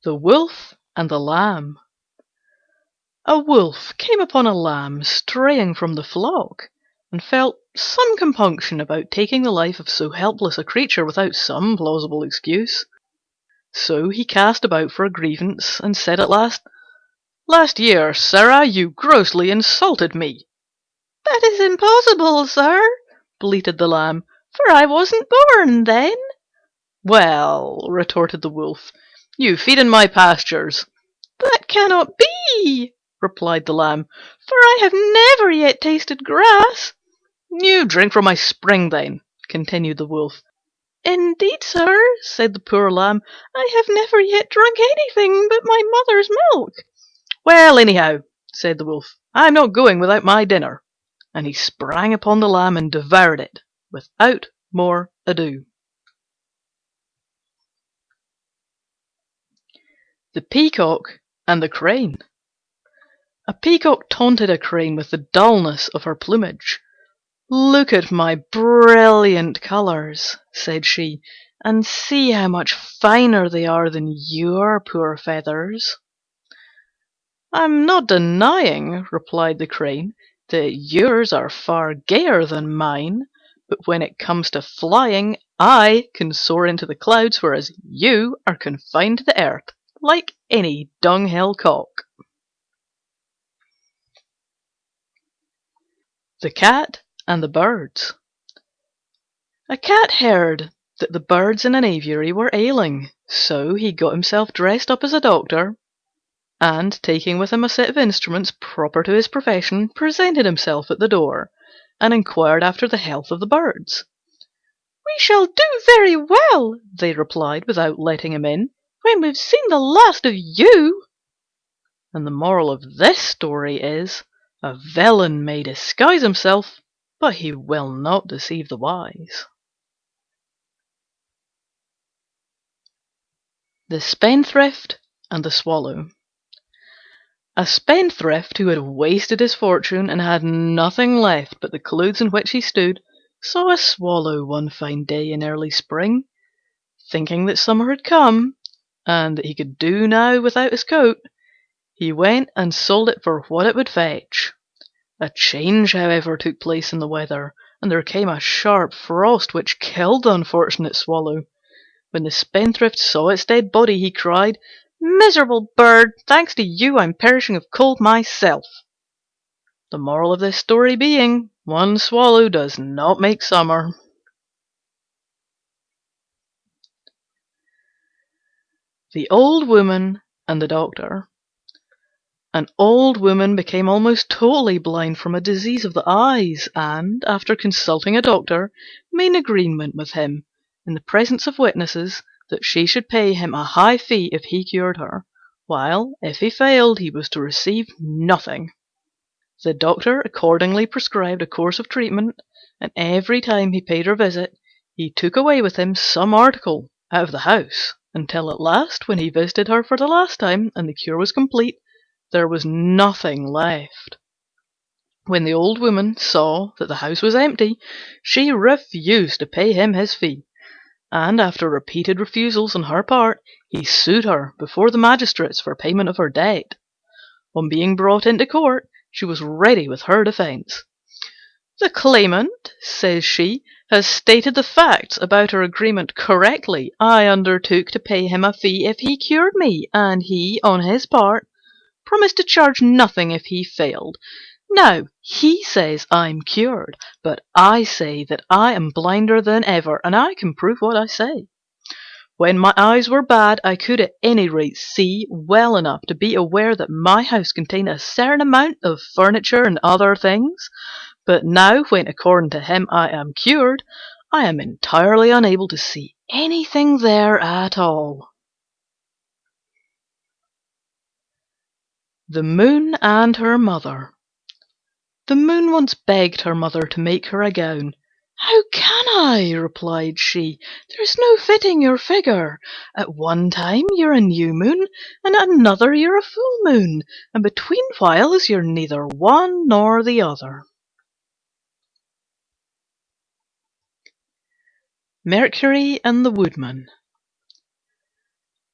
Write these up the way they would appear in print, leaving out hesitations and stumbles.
The Wolf and the Lamb. A Wolf came upon a Lamb straying from the flock, and felt some compunction about taking the life of so helpless a creature without some plausible excuse. So he cast about for a grievance, and said at last, "Last year, sirrah, you grossly insulted me." "That is impossible, sir," bleated the Lamb, "for I wasn't born then." "Well," retorted the Wolf, "you feed in my pastures." "That cannot be," replied the Lamb, "for I have never yet tasted grass." "You drink from my spring, then," continued the Wolf. "Indeed, sir," said the poor Lamb, "I have never yet drunk anything but my mother's milk." "Well, anyhow," said the Wolf, "I'm not going without my dinner." And he sprang upon the Lamb and devoured it without more ado. The Peacock and the Crane. A Peacock taunted a Crane with the dullness of her plumage. "Look at my brilliant colours," said she, "and see how much finer they are than your poor feathers." "I'm not denying," replied the Crane, "that yours are far gayer than mine, but when it comes to flying, I can soar into the clouds, whereas you are confined to the earth, like any dunghill cock." The Cat and the Birds. A Cat heard that the birds in an aviary were ailing, so he got himself dressed up as a doctor, and, taking with him a set of instruments proper to his profession, presented himself at the door, and inquired after the health of the birds. "We shall do very well," they replied, without letting him in, "when we've seen the last of you." And the moral of this story is, a villain may disguise himself, but he will not deceive the wise. The Spendthrift and the Swallow. A spendthrift who had wasted his fortune and had nothing left but the clothes in which he stood saw a swallow one fine day in early spring. Thinking that summer had come, and that he could do now without his coat, he went and sold it for what it would fetch. A change, however, took place in the weather, and there came a sharp frost which killed the unfortunate swallow. When the spendthrift saw its dead body, he cried, "Miserable bird! Thanks to you, I'm perishing of cold myself." The moral of this story being, one swallow does not make summer. The Old Woman and the Doctor. An old woman became almost totally blind from a disease of the eyes, and, after consulting a doctor, made an agreement with him, in the presence of witnesses, that she should pay him a high fee if he cured her, while, if he failed, he was to receive nothing. The doctor accordingly prescribed a course of treatment, and every time he paid her a visit, he took away with him some article out of the house, until at last, when he visited her for the last time and the cure was complete, there was nothing left. When the old woman saw that the house was empty, she refused to pay him his fee, and after repeated refusals on her part, he sued her before the magistrates for payment of her debt. On being brought into court, she was ready with her defence. "The claimant," says she, "has stated the facts about our agreement correctly. I undertook to pay him a fee if he cured me, and he, on his part, promised to charge nothing if he failed. Now he says I'm cured, but I say that I am blinder than ever, and I can prove what I say. When my eyes were bad, I could at any rate see well enough to be aware that my house contained a certain amount of furniture and other things, but now, when according to him I am cured, I am entirely unable to see anything there at all." The Moon and her Mother. The Moon once begged her mother to make her a gown. "How can I?" replied she. "There's no fitting your figure. At one time you're a new moon, and at another you're a full moon, and between whiles you're neither one nor the other." Mercury and the Woodman.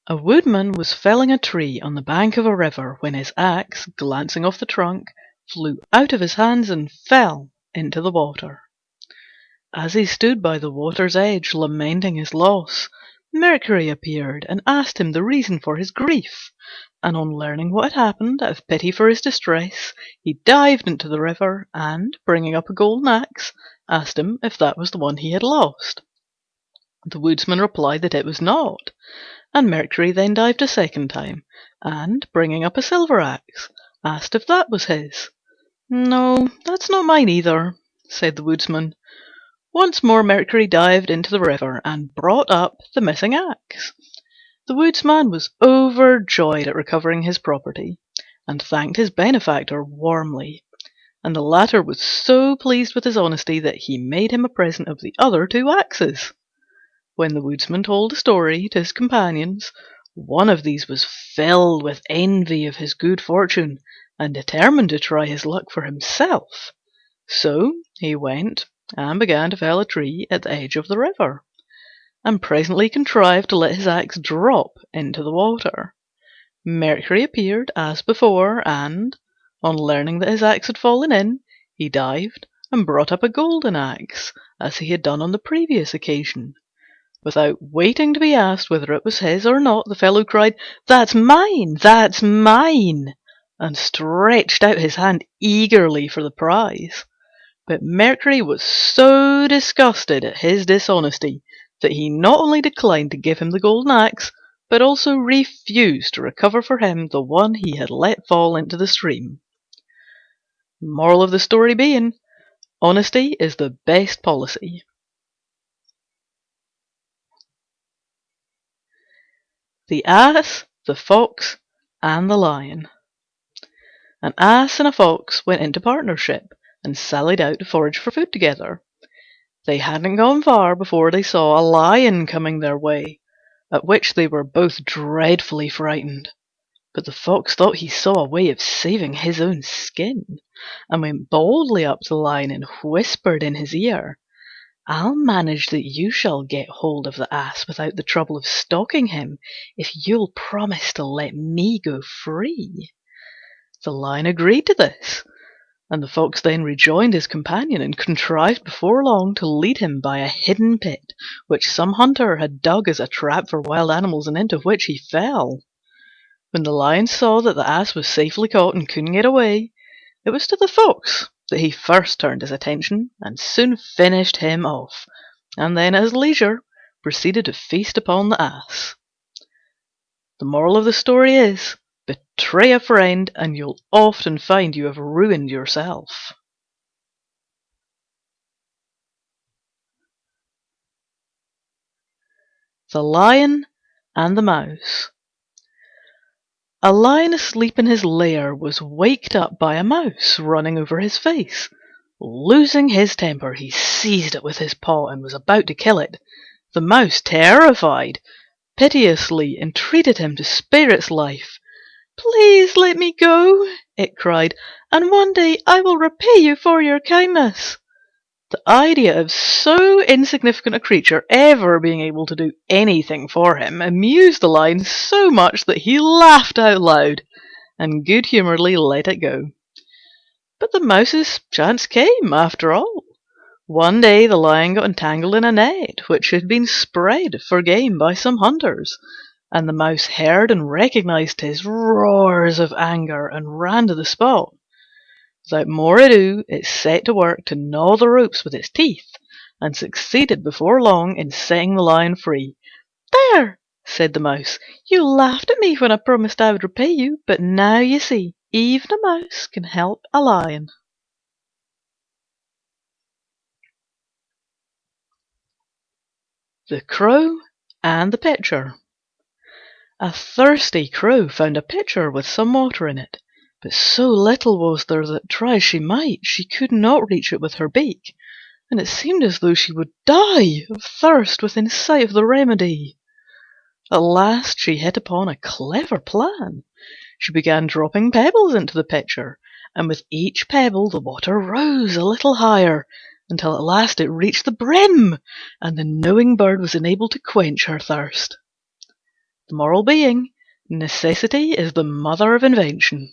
A woodman was felling a tree on the bank of a river when his axe, glancing off the trunk, flew out of his hands and fell into the water. As he stood by the water's edge lamenting his loss, Mercury appeared and asked him the reason for his grief, and on learning what had happened, out of pity for his distress, he dived into the river and, bringing up a golden axe, asked him if that was the one he had lost. The woodsman replied that it was not, and Mercury then dived a second time, and, bringing up a silver axe, asked if that was his. "No, that's not mine either," said the woodsman. Once more Mercury dived into the river and brought up the missing axe. The woodsman was overjoyed at recovering his property, and thanked his benefactor warmly, and the latter was so pleased with his honesty that he made him a present of the other 2 axes. When the woodsman told the story to his companions, one of these was filled with envy of his good fortune, and determined to try his luck for himself. So he went and began to fell a tree at the edge of the river, and presently contrived to let his axe drop into the water. Mercury appeared as before, and, on learning that his axe had fallen in, he dived and brought up a golden axe, as he had done on the previous occasion. Without waiting to be asked whether it was his or not, the fellow cried, "That's mine! That's mine!" and stretched out his hand eagerly for the prize. But Mercury was so disgusted at his dishonesty that he not only declined to give him the golden axe, but also refused to recover for him the one he had let fall into the stream. Moral of the story being, honesty is the best policy. The Ass, the Fox, and the Lion. An Ass and a Fox went into partnership, and sallied out to forage for food together. They hadn't gone far before they saw a Lion coming their way, at which they were both dreadfully frightened. But the Fox thought he saw a way of saving his own skin, and went boldly up to the Lion and whispered in his ear, "I'll manage that you shall get hold of the Ass without the trouble of stalking him, if you'll promise to let me go free." The Lion agreed to this, and the Fox then rejoined his companion and contrived before long to lead him by a hidden pit which some hunter had dug as a trap for wild animals, and into which he fell. When the Lion saw that the Ass was safely caught and couldn't get away, it was to the Fox that he first turned his attention, and soon finished him off, and then at his leisure proceeded to feast upon the Ass. The moral of the story is, betray a friend and you'll often find you have ruined yourself. The Lion and the Mouse. A Lion asleep in his lair was waked up by a Mouse running over his face. Losing his temper, he seized it with his paw and was about to kill it. The Mouse, terrified, piteously entreated him to spare its life. "Please let me go," it cried, "and one day I will repay you for your kindness." The idea of so insignificant a creature ever being able to do anything for him amused the Lion so much that he laughed out loud, and good-humouredly let it go. But the Mouse's chance came, after all. One day the Lion got entangled in a net which had been spread for game by some hunters, and the Mouse heard and recognised his roars of anger and ran to the spot. Without more ado, it set to work to gnaw the ropes with its teeth, and succeeded before long in setting the Lion free. "There," said the Mouse, "you laughed at me when I promised I would repay you, but now you see, even a mouse can help a lion." The Crow and the Pitcher. A thirsty Crow found a pitcher with some water in it, but so little was there that, try as she might, she could not reach it with her beak, and it seemed as though she would die of thirst within sight of the remedy. At last she hit upon a clever plan. She began dropping pebbles into the pitcher, and with each pebble the water rose a little higher, until at last it reached the brim, and the knowing bird was enabled to quench her thirst. The moral being, necessity is the mother of invention.